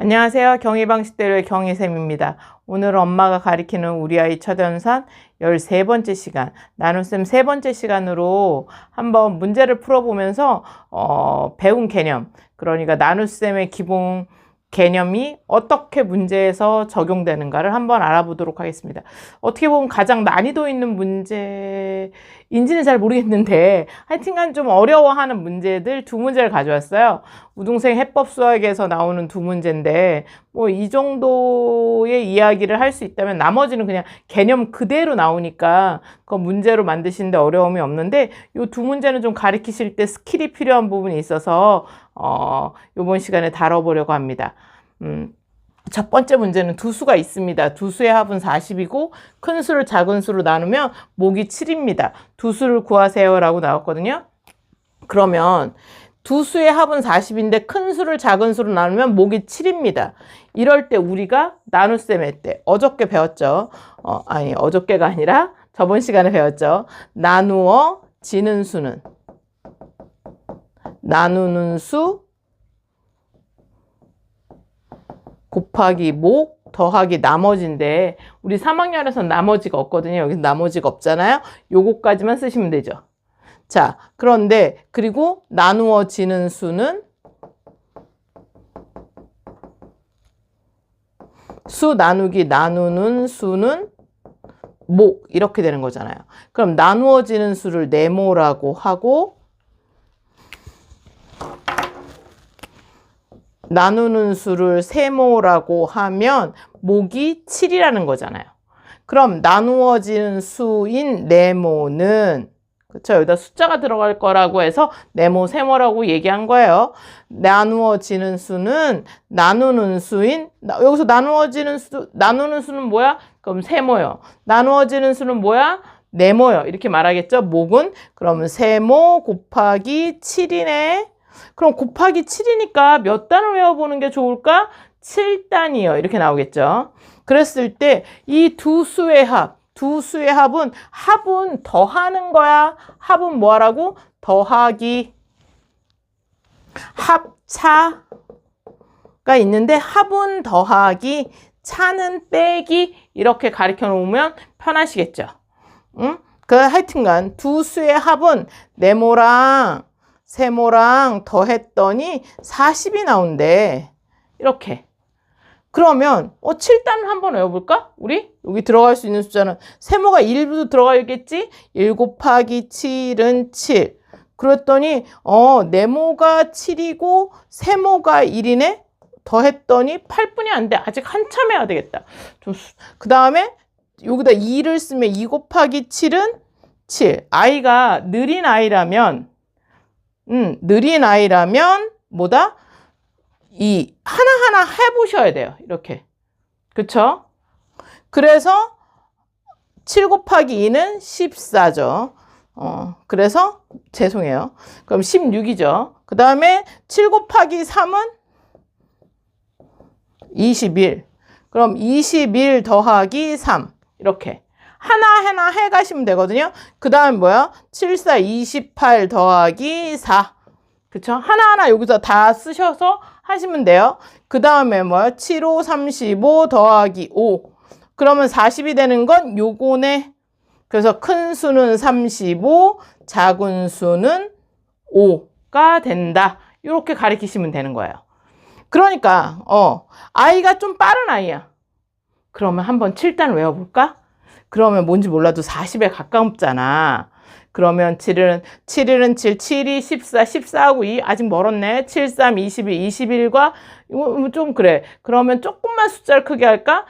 안녕하세요. 경희방식대로의 경희쌤입니다. 오늘 엄마가 가리키는 우리 아이 첫연산 13번째 시간, 나눗셈 3번째 시간으로 한번 문제를 풀어보면서 배운 개념, 그러니까 나눗셈의 기본 개념이 어떻게 문제에서 적용되는가를 한번 알아보도록 하겠습니다. 어떻게 보면 가장 난이도 있는 문제인지는 잘 모르겠는데 하여튼간 좀 어려워하는 문제들 2문제를 가져왔어요. 우등생 해법 수학에서 나오는 2문제인데 뭐 이 정도의 이야기를 할 수 있다면 나머지는 그냥 개념 그대로 나오니까 그 문제로 만드시는데 어려움이 없는데 이 2문제는 좀 가르치실 때 스킬이 필요한 부분이 있어서 이번 시간에 다뤄보려고 합니다. 첫 번째 문제는 두 수가 있습니다. 두 수의 합은 40이고 큰 수를 작은 수로 나누면 목이 7입니다. 두 수를 구하세요 라고 나왔거든요. 그러면 두 수의 합은 40인데 큰 수를 작은 수로 나누면 목이 7입니다. 이럴 때 우리가 나눗셈 때 어저께 배웠죠. 어저께가 아니라 저번 시간에 배웠죠. 나누어지는 수는 나누는 수 곱하기 목 더하기 나머지인데 우리 3학년에서는 나머지가 없거든요. 여기서 나머지가 없잖아요. 요거까지만 쓰시면 되죠. 자, 그런데 그리고 나누어지는 수는 수 나누기 나누는 수는 목 이렇게 되는 거잖아요. 그럼 나누어지는 수를 네모라고 하고 나누는 수를 세모라고 하면 목이 7이라는 거잖아요. 그럼 나누어지는 수인 네모는 그렇죠? 여기다 숫자가 들어갈 거라고 해서 네모, 세모라고 얘기한 거예요. 나누어지는 수는 나누는 수인 여기서 나누는 수는 뭐야? 그럼 세모요. 나누어지는 수는 뭐야? 네모요. 이렇게 말하겠죠? 목은 그러면 세모 곱하기 7이네. 그럼 곱하기 7이니까 몇 단을 외워보는 게 좋을까? 7단이요. 이렇게 나오겠죠. 그랬을 때 이 두 수의 합은 더하는 거야? 합은 뭐 하라고? 더하기 합차가 있는데 합은 더하기 차는 빼기 이렇게 가르쳐 놓으면 편하시겠죠. 응? 하여튼간 두 수의 합은 네모랑 세모랑 더했더니 40이 나온대. 이렇게. 그러면 7단을 한번 외워볼까? 우리 여기 들어갈 수 있는 숫자는 세모가 1도 들어가겠지? 1 곱하기 7은 7. 그랬더니 네모가 7이고 세모가 1이네? 더했더니 8분이 안 돼. 아직 한참 해야 되겠다. 그 다음에 여기다 2를 쓰면 2 곱하기 7은 7. 아이가 느린 아이라면 뭐다? 이 하나하나 해보셔야 돼요. 이렇게. 그쵸? 그래서 7 곱하기 2는 14죠. 그래서 죄송해요. 그럼 16이죠. 그 다음에 7 곱하기 3은 21. 그럼 21 더하기 3. 이렇게. 하나하나 해가시면 되거든요. 그 다음 뭐야? 7, 4, 28 더하기 4. 그쵸? 하나하나 여기서 다 쓰셔서 하시면 돼요. 그 다음에 뭐야? 7, 5, 35 더하기 5. 그러면 40이 되는 건 요거네. 그래서 큰 수는 35, 작은 수는 5가 된다. 이렇게 가르치시면 되는 거예요. 그러니까 아이가 좀 빠른 아이야. 그러면 한번 7단 외워볼까? 그러면 뭔지 몰라도 40에 가깝잖아. 그러면 7은 7, 7이 14, 14하고 2 아직 멀었네. 7, 3, 22, 21과 이거 좀 그래. 그러면 조금만 숫자를 크게 할까?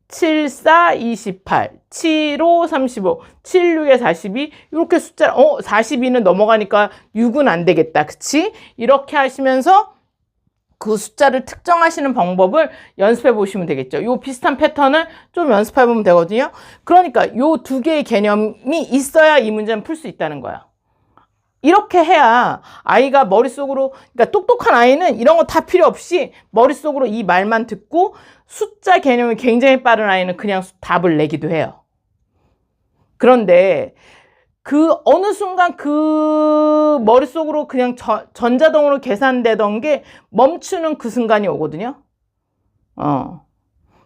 7, 4, 28, 7, 5, 35, 7, 6에 42 이렇게 숫자 42는 넘어가니까 6은 안 되겠다. 그치? 이렇게 하시면서 그 숫자를 특정하시는 방법을 연습해 보시면 되겠죠. 요 비슷한 패턴을 좀 연습해 보면 되거든요. 그러니까 요 2개의 개념이 있어야 이 문제는 풀 수 있다는 거야. 이렇게 해야 아이가 머릿속으로, 그러니까 똑똑한 아이는 이런 거 다 필요 없이 머릿속으로 이 말만 듣고 숫자 개념이 굉장히 빠른 아이는 그냥 답을 내기도 해요. 그런데 그 어느 순간 그 머릿속으로 그냥 전자동으로 계산되던 게 멈추는 그 순간이 오거든요.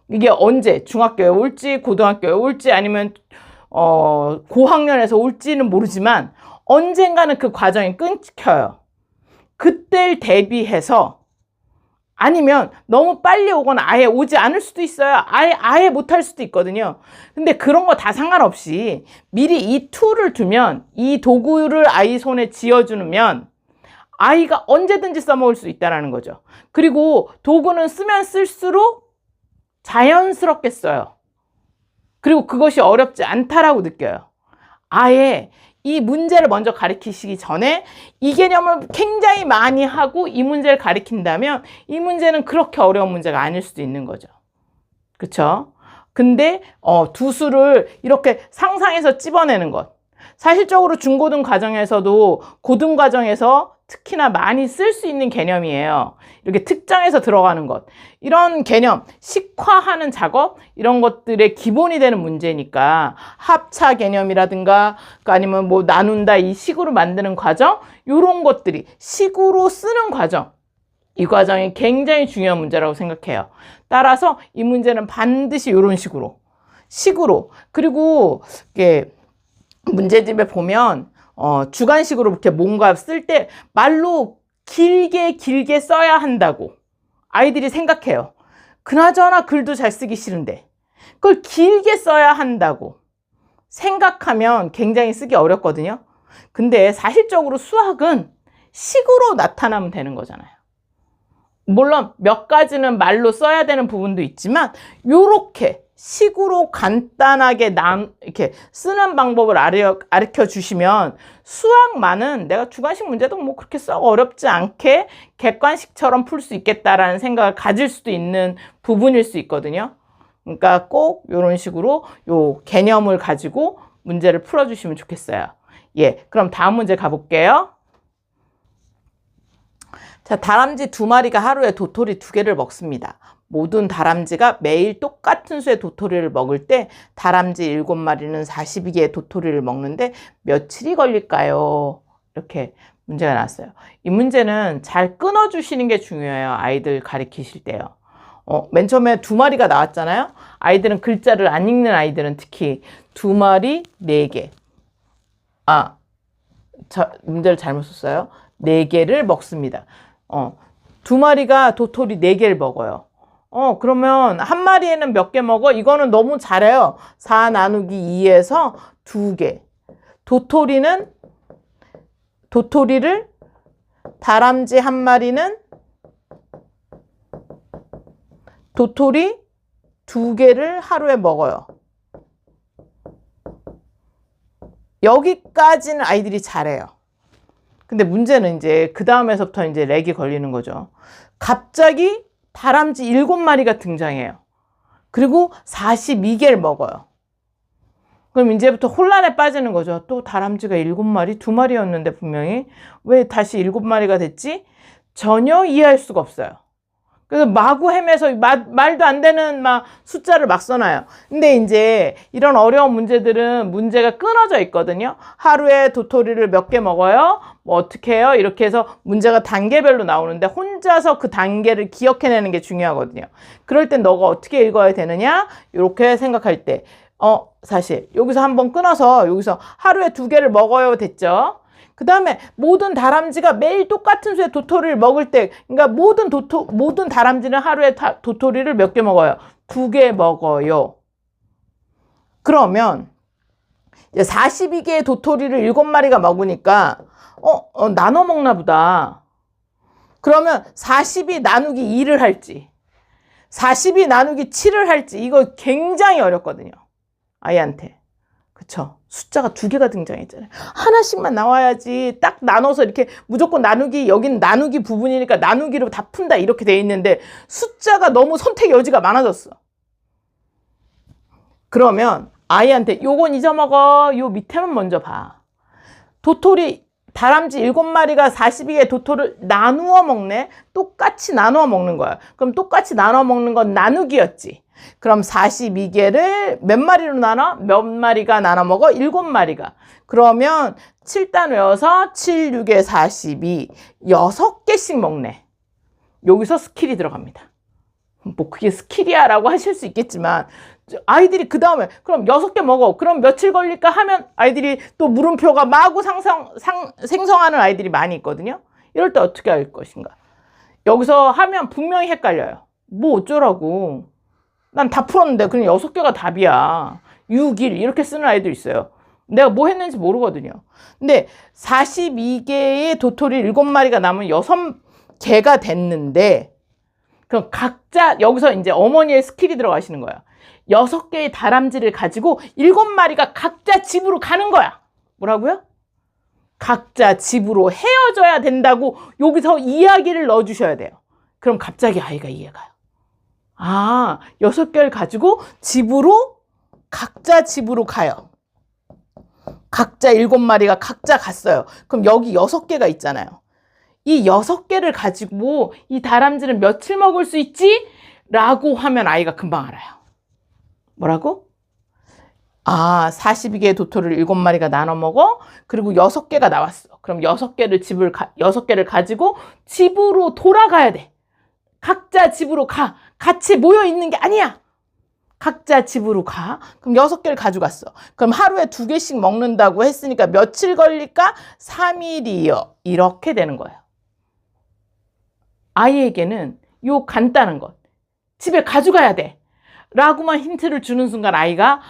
이게 언제 중학교에 올지 고등학교에 올지 아니면 고학년에서 올지는 모르지만 언젠가는 그 과정이 끊겨요. 그때를 대비해서 아니면 너무 빨리 오거나 아예 오지 않을 수도 있어요. 아예 못할 수도 있거든요. 근데 그런 거 다 상관없이 미리 이 툴을 두면, 이 도구를 아이 손에 쥐어주면 아이가 언제든지 써먹을 수 있다는 거죠. 그리고 도구는 쓰면 쓸수록 자연스럽게 써요. 그리고 그것이 어렵지 않다라고 느껴요. 아예 이 문제를 먼저 가르치시기 전에 이 개념을 굉장히 많이 하고 이 문제를 가르친다면 이 문제는 그렇게 어려운 문제가 아닐 수도 있는 거죠. 그쵸? 근데 두 수를 이렇게 상상해서 찝어내는 것. 사실적으로 중고등 과정에서도 고등 과정에서 특히나 많이 쓸 수 있는 개념이에요. 이렇게 특정해서 들어가는 것. 이런 개념, 식화하는 작업, 이런 것들의 기본이 되는 문제니까 합차 개념이라든가 아니면 뭐 나눈다 이 식으로 만드는 과정, 이런 것들이 식으로 쓰는 과정, 이 과정이 굉장히 중요한 문제라고 생각해요. 따라서 이 문제는 반드시 이런 식으로 그리고 이게 문제집에 보면 주관식으로 이렇게 뭔가 쓸 때 말로 길게 써야 한다고 아이들이 생각해요. 그나저나 글도 잘 쓰기 싫은데 그걸 길게 써야 한다고 생각하면 굉장히 쓰기 어렵거든요. 근데 사실적으로 수학은 식으로 나타나면 되는 거잖아요. 물론 몇 가지는 말로 써야 되는 부분도 있지만 요렇게 식으로 간단하게 이렇게 쓰는 방법을 가르쳐 주시면 수학만은 내가 주관식 문제도 뭐 그렇게 썩 어렵지 않게 객관식처럼 풀 수 있겠다라는 생각을 가질 수도 있는 부분일 수 있거든요. 그러니까 꼭 이런 식으로 요 개념을 가지고 문제를 풀어주시면 좋겠어요. 예, 그럼 다음 문제 가볼게요. 자, 다람쥐 2마리가 하루에 도토리 2개를 먹습니다. 모든 다람쥐가 매일 똑같은 수의 도토리를 먹을 때 다람쥐 7마리는 42개의 도토리를 먹는데 며칠이 걸릴까요? 이렇게 문제가 나왔어요. 이 문제는 잘 끊어주시는 게 중요해요. 아이들 가르치실 때요. 맨 처음에 2마리가 나왔잖아요. 아이들은 글자를 안 읽는 아이들은 특히 2마리 4개. 문제를 잘못 썼어요. 4개를 먹습니다. 2마리가 도토리 4개를 먹어요. 그러면 한 마리에는 몇 개 먹어? 이거는 너무 잘해요. 4 나누기 2에서 2개. 도토리를 다람쥐 한 마리는 도토리 2개를 하루에 먹어요. 여기까지는 아이들이 잘해요. 근데 문제는 이제 그 다음에서부터 이제 렉이 걸리는 거죠. 갑자기 다람쥐 7마리가 등장해요. 그리고 42개를 먹어요. 그럼 이제부터 혼란에 빠지는 거죠. 또 다람쥐가 7마리, 2마리였는데 분명히 왜 다시 7마리가 됐지? 전혀 이해할 수가 없어요. 그래서 마구 헤매서 말도 안 되는 숫자를 막 써놔요. 근데 이제 이런 어려운 문제들은 문제가 끊어져 있거든요. 하루에 도토리를 몇 개 먹어요? 뭐 어떻게 해요? 이렇게 해서 문제가 단계별로 나오는데 혼자서 그 단계를 기억해내는 게 중요하거든요. 그럴 땐 너가 어떻게 읽어야 되느냐? 이렇게 생각할 때 사실 여기서 한번 끊어서 여기서 하루에 2개를 먹어요 됐죠? 그 다음에 모든 다람쥐가 매일 똑같은 수의 도토리를 먹을 때, 그러니까 모든 다람쥐는 하루에 도토리를 몇 개 먹어요? 2개 먹어요. 그러면 이제 42개의 도토리를 7마리가 먹으니까 나눠 먹나 보다. 그러면 42 나누기 2를 할지 42 나누기 7을 할지 이거 굉장히 어렵거든요. 아이한테. 그쵸? 숫자가 2개가 등장했잖아요. 하나씩만 나와야지 딱 나눠서 이렇게 무조건 나누기, 여기는 나누기 부분이니까 나누기로 다 푼다 이렇게 돼 있는데 숫자가 너무 선택 여지가 많아졌어. 그러면 아이한테 요건 잊어먹어. 요 밑에만 먼저 봐. 다람쥐 7마리가 42개의 도토리를 나누어 먹네. 똑같이 나누어 먹는 거야. 그럼 똑같이 나누어 먹는 건 나누기였지. 그럼 42개를 몇 마리로 나눠? 몇 마리가 나눠 먹어? 7마리가. 그러면 7단 외워서 7, 6에 42. 6개씩 먹네. 여기서 스킬이 들어갑니다. 뭐 그게 스킬이야 라고 하실 수 있겠지만 아이들이 그 다음에 그럼 6개 먹어. 그럼 며칠 걸릴까 하면 아이들이 또 물음표가 마구 생성하는 아이들이 많이 있거든요. 이럴 때 어떻게 할 것인가? 여기서 하면 분명히 헷갈려요. 뭐 어쩌라고. 난 다 풀었는데 그냥 6개가 답이야. 6, 1 이렇게 쓰는 아이도 있어요. 내가 뭐 했는지 모르거든요. 근데 42개의 도토리 7마리가 남은 6개가 됐는데 그럼 각자 여기서 이제 어머니의 스킬이 들어가시는 거예요. 6개의 다람쥐를 가지고 7마리가 각자 집으로 가는 거야. 뭐라고요? 각자 집으로 헤어져야 된다고 여기서 이야기를 넣어주셔야 돼요. 그럼 갑자기 아이가 이해가요. 아, 6개를 가지고 각자 집으로 가요. 각자 7마리가 각자 갔어요. 그럼 여기 6개가 있잖아요. 이 6개를 가지고 이 다람쥐는 며칠 먹을 수 있지? 라고 하면 아이가 금방 알아요. 뭐라고? 아, 42개의 도토리를 7마리가 나눠 먹어? 그리고 6개가 나왔어. 그럼 6개를 가지고 집으로 돌아가야 돼. 각자 집으로 가. 같이 모여 있는 게 아니야. 각자 집으로 가. 그럼 6개를 가져갔어. 그럼 하루에 2개씩 먹는다고 했으니까 며칠 걸릴까? 3일이요. 이렇게 되는 거예요. 아이에게는 요 간단한 것. 집에 가져가야 돼. 라고만 힌트를 주는 순간 아이가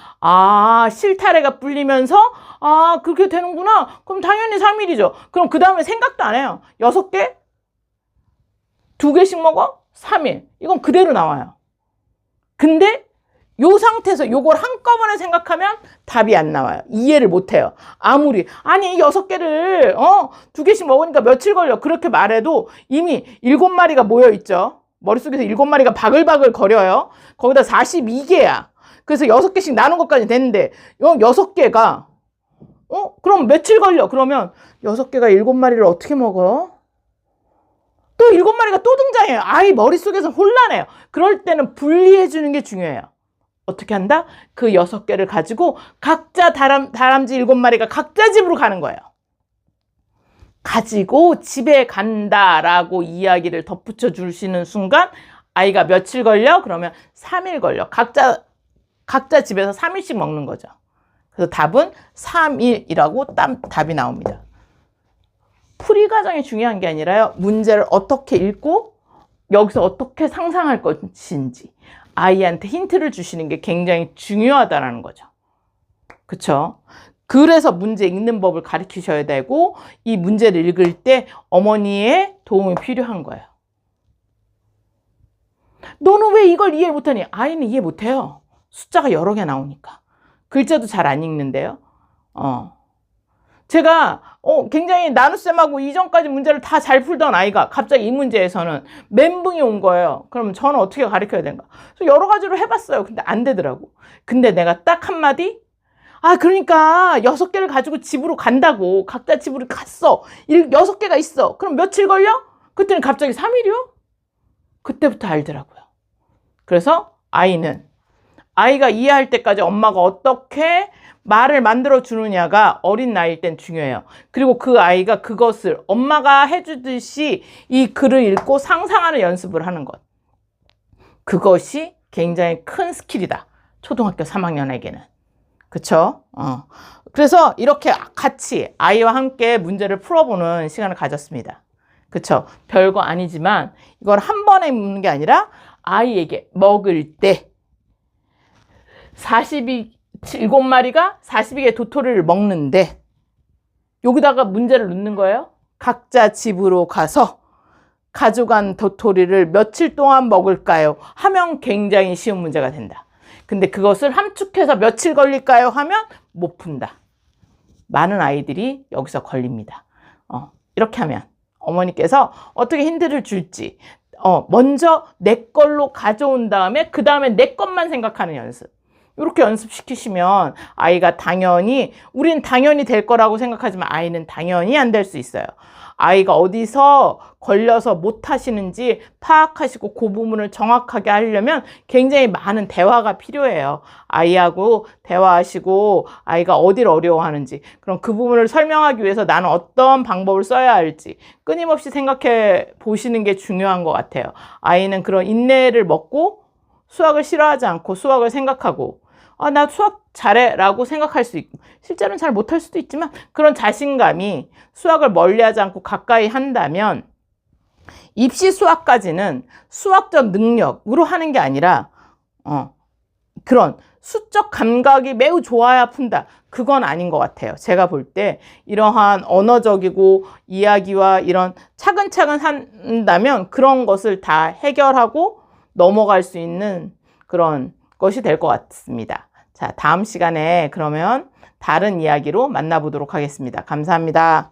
실타래가 불리면서 그렇게 되는구나. 그럼 당연히 3일이죠. 그럼 그 다음에 생각도 안 해요. 6개? 2개씩 먹어? 3일. 이건 그대로 나와요. 근데 요 상태에서 요걸 한꺼번에 생각하면 답이 안 나와요. 이해를 못 해요. 아무리 6개를 2개씩 먹으니까 며칠 걸려 그렇게 말해도 이미 7마리가 모여 있죠. 머릿속에서 7마리가 바글바글 거려요. 거기다 42개야. 그래서 6개씩 나눈 것까지 됐는데 6개가 그럼 며칠 걸려? 그러면 6개가 7마리를 어떻게 먹어? 또 7마리가 또 등장해요. 아이 머릿속에서 혼란해요. 그럴 때는 분리해 주는 게 중요해요. 어떻게 한다? 그 6개를 가지고 각자 다람쥐 7마리가 각자 집으로 가는 거예요. 가지고 집에 간다라고 이야기를 덧붙여 주시는 순간 아이가 며칠 걸려? 그러면 3일 걸려. 각자 집에서 3일씩 먹는 거죠. 그래서 답은 3일이라고 답이 나옵니다. 풀이 과정이 중요한 게 아니라요. 문제를 어떻게 읽고 여기서 어떻게 상상할 것인지 아이한테 힌트를 주시는 게 굉장히 중요하다는 거죠. 그쵸? 그래서 문제 읽는 법을 가르치셔야 되고 이 문제를 읽을 때 어머니의 도움이 필요한 거예요. 너는 왜 이걸 이해 못하니? 아이는 이해 못해요. 숫자가 여러 개 나오니까. 글자도 잘 안 읽는데요. 제가 굉장히 나눗셈하고 이전까지 문제를 다 잘 풀던 아이가 갑자기 이 문제에서는 멘붕이 온 거예요. 그러면 저는 어떻게 가르쳐야 되는가? 그래서 여러 가지로 해봤어요. 근데 안 되더라고. 근데 내가 딱 한마디 그러니까 6개를 가지고 집으로 간다고. 각자 집으로 갔어. 6개가 있어. 그럼 며칠 걸려? 그때는 갑자기 3일이요? 그때부터 알더라고요. 그래서 아이가 이해할 때까지 엄마가 어떻게 말을 만들어 주느냐가 어린 나이일 땐 중요해요. 그리고 그 아이가 그것을 엄마가 해주듯이 이 글을 읽고 상상하는 연습을 하는 것. 그것이 굉장히 큰 스킬이다. 초등학교 3학년에게는. 그쵸? 그래서 이렇게 같이 아이와 함께 문제를 풀어보는 시간을 가졌습니다. 그쵸? 별거 아니지만 이걸 한 번에 묻는 게 아니라 아이에게 먹을 때 7마리가 42개의 도토리를 먹는데 여기다가 문제를 넣는 거예요. 각자 집으로 가서 가져간 도토리를 며칠 동안 먹을까요? 하면 굉장히 쉬운 문제가 된다. 근데 그것을 함축해서 며칠 걸릴까요? 하면 못 푼다. 많은 아이들이 여기서 걸립니다. 이렇게 하면 어머니께서 어떻게 힌트를 줄지 먼저 내 걸로 가져온 다음에 그 다음에 내 것만 생각하는 연습. 이렇게 연습시키시면 아이가 당연히, 우리는 당연히 될 거라고 생각하지만 아이는 당연히 안 될 수 있어요. 아이가 어디서 걸려서 못 하시는지 파악하시고 그 부분을 정확하게 하려면 굉장히 많은 대화가 필요해요. 아이하고 대화하시고 아이가 어디를 어려워하는지, 그럼 그 부분을 설명하기 위해서 나는 어떤 방법을 써야 할지 끊임없이 생각해 보시는 게 중요한 것 같아요. 아이는 그런 인내를 먹고 수학을 싫어하지 않고 수학을 생각하고, 아, 나 수학 잘해 라고 생각할 수 있고, 실제로는 잘 못할 수도 있지만 그런 자신감이 수학을 멀리하지 않고 가까이 한다면 입시 수학까지는 수학적 능력으로 하는 게 아니라 그런 수적 감각이 매우 좋아야 푼다, 그건 아닌 것 같아요. 제가 볼 때 이러한 언어적이고 이야기와 이런 차근차근 한다면 그런 것을 다 해결하고 넘어갈 수 있는 그런 것이 될 것 같습니다. 자, 다음 시간에 그러면 다른 이야기로 만나보도록 하겠습니다. 감사합니다.